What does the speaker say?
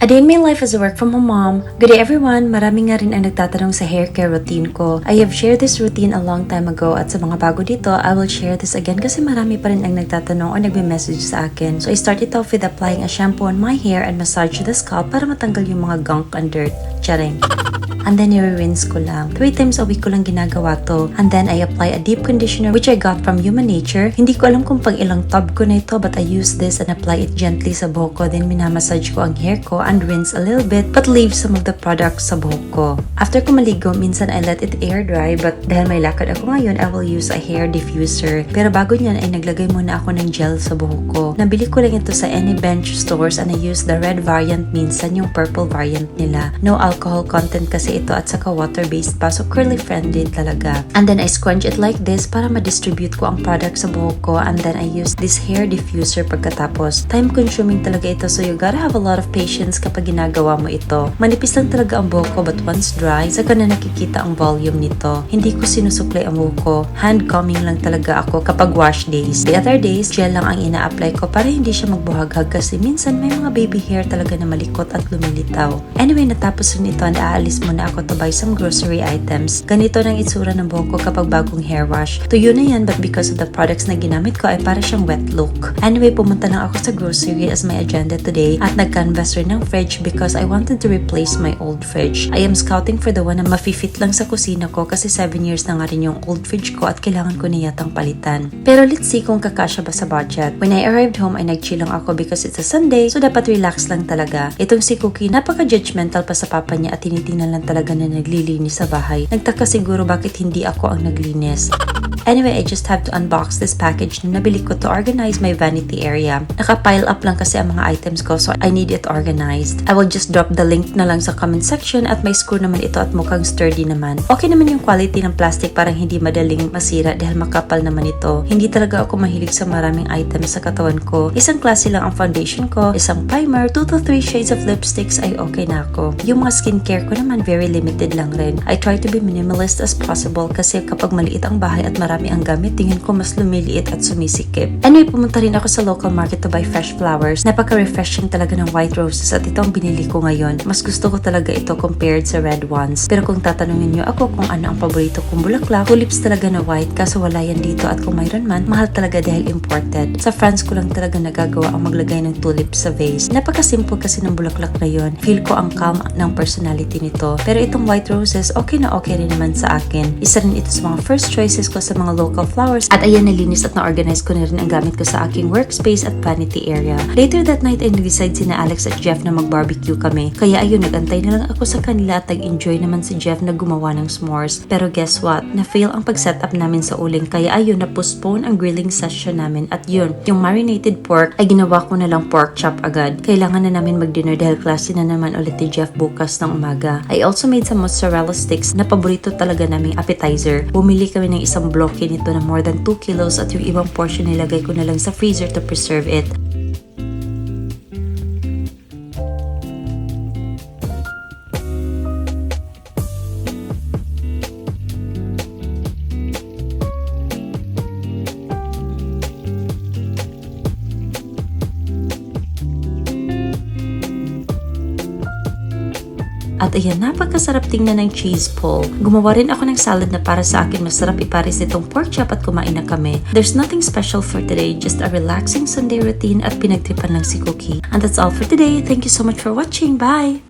A day in my life as a work from home mom. Good day everyone! Marami nga rin ang nagtatanong sa hair care routine ko. I have shared this routine a long time ago at sa mga bago dito, I will share this again kasi marami pa rin ang nagtatanong o nagme-message sa akin. So I started off with applying a shampoo on my hair and massage the scalp para matanggal yung mga gunk and dirt. Charing. And then i-rinse ko lang. 3 times a week ko lang ginagawa to. And then I apply a deep conditioner which I got from Human Nature. Hindi ko alam kung pag ilang tub ko na ito but I use this and apply it gently sa buhok ko. Then minamassage ko ang hair ko and rinse a little bit but leave some of the products sa buhok ko. After ko maligo, minsan I let it air dry but dahil may lakad ako ngayon, I will use a hair diffuser. Pero bago niyan ay naglagay muna ako ng gel sa buhok ko. Nabili ko lang ito sa any bench stores and I use the red variant, minsan yung purple variant nila. No alcohol content kasi ito at saka water-based pa, so curly friendly talaga. And then I scrunch it like this para ma-distribute ko ang product sa buhok ko and then I use this hair diffuser pagkatapos. Time consuming talaga ito so you gotta have a lot of patience kapag ginagawa mo ito. Manipis lang talaga ang buhok ko but once dry, saka na nakikita ang volume nito. Hindi ko sinusupply ang buhok ko. Hand combing lang talaga ako kapag wash days. The other days, gel lang ang ina-apply ko para hindi siya magbuhaghag kasi minsan may mga baby hair talaga na malikot at lumilitaw. Anyway, natapos rin ito and aalis muna ako to buy some grocery items. Ganito ng itsura ng buhok ko kapag bagong hair wash. Tuyo na yan but because of the products na ginamit ko ay para siyang wet look. Anyway, pumunta lang ako sa grocery as my agenda today at nag-canvas rin ng fridge because I wanted to replace my old fridge. I am scouting for the one na mafi-fit lang sa kusina ko kasi 7 years na nga rin yung old fridge ko at kailangan ko na yatang palitan. Pero let's see kung kakasya ba sa budget. When I arrived home ay nag-chill lang ako because it's a Sunday so dapat relax lang talaga. Itong si Cookie napaka-judgmental pa sa papa niya at tinitingnan lang talaga na naglilinis sa bahay. Nagtaka siguro bakit hindi ako ang naglinis. Anyway, I just have to unbox this package na nabili ko to organize my vanity area. Naka-pile up lang kasi ang mga items ko so I need it organized. I will just drop the link na lang sa comment section at may screw naman ito at mukhang sturdy naman. Okay naman yung quality ng plastic, parang hindi madaling masira dahil makapal naman ito. Hindi talaga ako mahilig sa maraming items sa katawan ko. Isang klase lang ang foundation ko, isang primer, 2 to 3 shades of lipsticks ay okay na ako. Yung mga skincare ko naman very limited lang rin. I try to be minimalist as possible kasi kapag maliit ang bahay at marami ang gamit, tingin ko mas lumiliit at sumisikip. Anyway, pumunta rin ako sa local market to buy fresh flowers. Napaka-refreshing talaga ng white roses at ito ang binili ko ngayon. Mas gusto ko talaga ito compared sa red ones. Pero kung tatanungin niyo ako kung ano ang paborito kong bulaklak, tulips talaga na white kaso wala yan dito at kung mayroon man, mahal talaga dahil imported. Sa France ko lang talaga nagagawa ang maglagay ng tulips sa vase. Napaka-simple kasi ng bulaklak na yon. Feel ko ang calm ng personality nito. Pero itong white roses, okay na okay rin naman sa akin. Isa rin ito sa mga first choices ko sa mga local flowers at ayan, nalinis at na-organize ko na rin ang gamit ko sa aking workspace at vanity area. Later that night ay nag-decide sina Alex at Jeff na mag-barbecue kami. Kaya ayun, nagantay na lang ako sa kanila at nag-enjoy naman si Jeff na gumawa ng s'mores. Pero guess what? Na-fail ang pag-setup namin sa uling kaya ayun, na-postpone ang grilling session namin at yun, yung marinated pork ay ginawa ko na lang pork chop agad. Kailangan na namin mag-dinner dahil klase na naman ulit ni Jeff bukas ng umaga. I also made some mozzarella sticks na paborito talaga naming appetizer. Bumili kami ng isang bloke nito na more than 2 kilos at yung ibang portion nilagay ko na lang sa freezer to preserve it. At ayan, napakasarap tingnan ng cheese pull. Gumawa rin ako ng salad na para sa akin masarap ipares nitong pork chop at kumain na kami. There's nothing special for today, just a relaxing Sunday routine at pinagtripan lang si Cookie. And that's all for today. Thank you so much for watching. Bye!